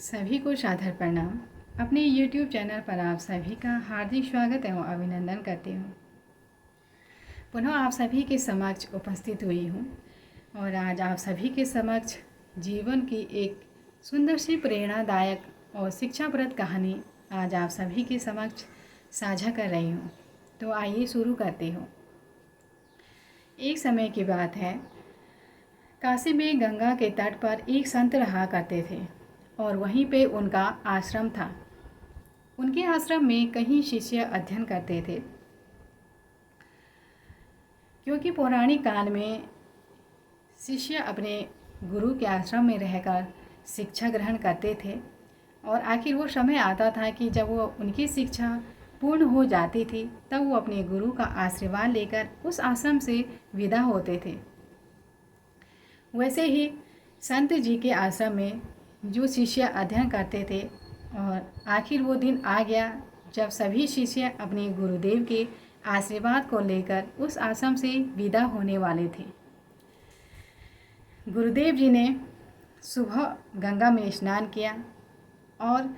सभी को सादर प्रणाम। अपने YouTube चैनल पर आप सभी का हार्दिक स्वागत एवं अभिनंदन करती हूँ। पुनः आप सभी के समक्ष उपस्थित हुई हूँ और आज आप सभी के समक्ष जीवन की एक सुंदर सी प्रेरणादायक और शिक्षाप्रद कहानी आज आप सभी के समक्ष साझा कर रही हूँ। तो आइए शुरू करती हूँ। एक समय की बात है, काशी में गंगा के तट पर एक संत रहा करते थे और वहीं पे उनका आश्रम था। उनके आश्रम में कई शिष्य अध्ययन करते थे, क्योंकि पौराणिक काल में शिष्य अपने गुरु के आश्रम में रहकर शिक्षा ग्रहण करते थे और आखिर वो समय आता था कि जब वो उनकी शिक्षा पूर्ण हो जाती थी तब वो अपने गुरु का आशीर्वाद लेकर उस आश्रम से विदा होते थे। वैसे ही संत जी के आश्रम में जो शिष्य अध्ययन करते थे और आखिर वो दिन आ गया जब सभी शिष्य अपने गुरुदेव के आशीर्वाद को लेकर उस आश्रम से विदा होने वाले थे। गुरुदेव जी ने सुबह गंगा में स्नान किया और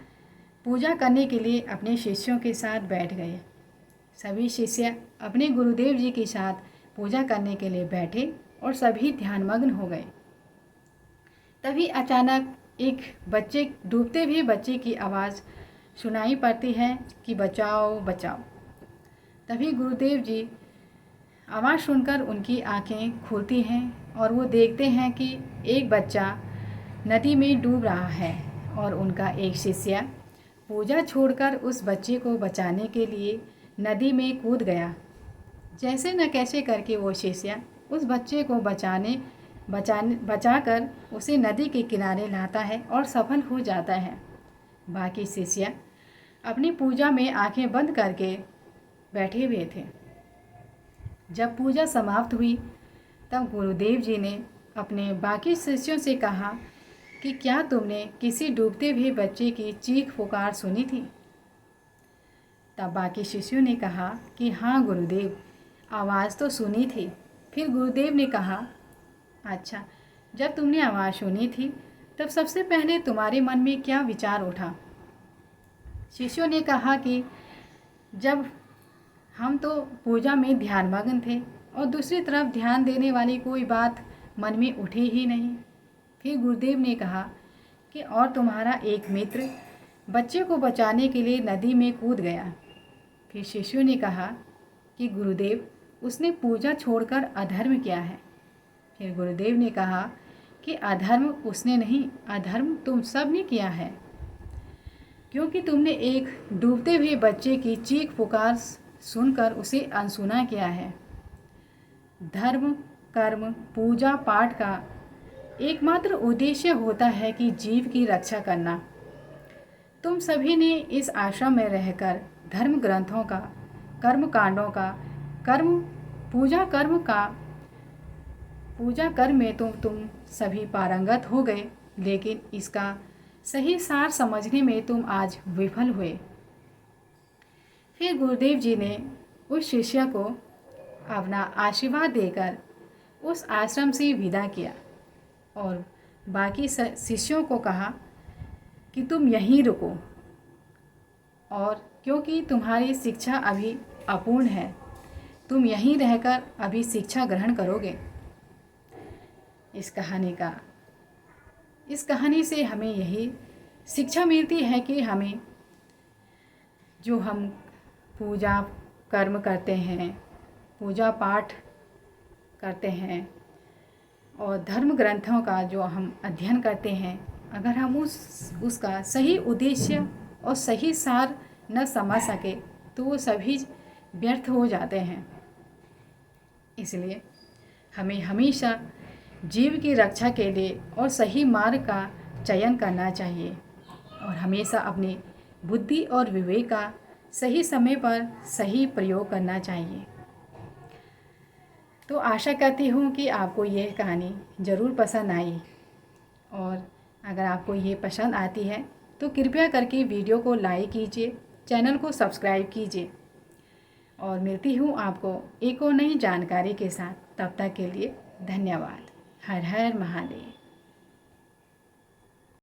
पूजा करने के लिए अपने शिष्यों के साथ बैठ गए। सभी शिष्य अपने गुरुदेव जी के साथ पूजा करने के लिए बैठे और सभी ध्यानमग्न हो गए। तभी अचानक एक बच्चे डूबते हुए बच्चे की आवाज़ सुनाई पड़ती है कि बचाओ बचाओ। तभी गुरुदेव जी आवाज़ सुनकर उनकी आंखें खुलती हैं और वो देखते हैं कि एक बच्चा नदी में डूब रहा है और उनका एक शिष्य पूजा छोड़कर उस बच्चे को बचाने के लिए नदी में कूद गया। जैसे न कैसे करके वो शिष्य उस बच्चे को बचाकर उसे नदी के किनारे लाता है और सफल हो जाता है। बाकी शिष्य अपनी पूजा में आंखें बंद करके बैठे हुए थे। जब पूजा समाप्त हुई तब गुरुदेव जी ने अपने बाकी शिष्यों से कहा कि क्या तुमने किसी डूबते हुए बच्चे की चीख पुकार सुनी थी? तब बाकी शिष्यों ने कहा कि हाँ गुरुदेव, आवाज़ तो सुनी थी। फिर गुरुदेव ने कहा, अच्छा, जब तुमने आवाज़ सुनी थी तब सबसे पहले तुम्हारे मन में क्या विचार उठा? शिष्यों ने कहा कि जब हम तो पूजा में ध्यानमग्न थे और दूसरी तरफ ध्यान देने वाली कोई बात मन में उठी ही नहीं। फिर गुरुदेव ने कहा कि और तुम्हारा एक मित्र बच्चे को बचाने के लिए नदी में कूद गया। फिर शिष्यों ने कहा कि गुरुदेव, उसने पूजा छोड़कर अधर्म किया है। फिर गुरुदेव ने कहा कि अधर्म उसने नहीं, अधर्म तुम सब ने किया है, क्योंकि तुमने एक डूबते हुए बच्चे की चीख पुकार सुनकर उसे अनसुना किया है। धर्म, कर्म, पूजा पाठ का एकमात्र उद्देश्य होता है कि जीव की रक्षा करना। तुम सभी ने इस आश्रम में रहकर धर्म ग्रंथों का, कर्म कांडों का, पूजा कर्म में तुम सभी पारंगत हो गए, लेकिन इसका सही सार समझने में तुम आज विफल हुए। फिर गुरुदेव जी ने उस शिष्य को अपना आशीर्वाद देकर उस आश्रम से विदा किया और बाकी शिष्यों को कहा कि तुम यहीं रुको, और क्योंकि तुम्हारी शिक्षा अभी अपूर्ण है, तुम यहीं रहकर अभी शिक्षा ग्रहण करोगे। इस कहानी से हमें यही शिक्षा मिलती है कि हम पूजा कर्म करते हैं, पूजा पाठ करते हैं और धर्म ग्रंथों का जो हम अध्ययन करते हैं, अगर हम उसका सही उद्देश्य और सही सार न समझ सके तो वो सभी व्यर्थ हो जाते हैं। इसलिए हमें हमेशा जीव की रक्षा के लिए और सही मार्ग का चयन करना चाहिए और हमेशा अपनी बुद्धि और विवेक का सही समय पर सही प्रयोग करना चाहिए। तो आशा करती हूँ कि आपको यह कहानी ज़रूर पसंद आई, और अगर आपको ये पसंद आती है तो कृपया करके वीडियो को लाइक कीजिए, चैनल को सब्सक्राइब कीजिए, और मिलती हूँ आपको एक और नई जानकारी के साथ। तब तक के लिए धन्यवाद। हर हर महादेव।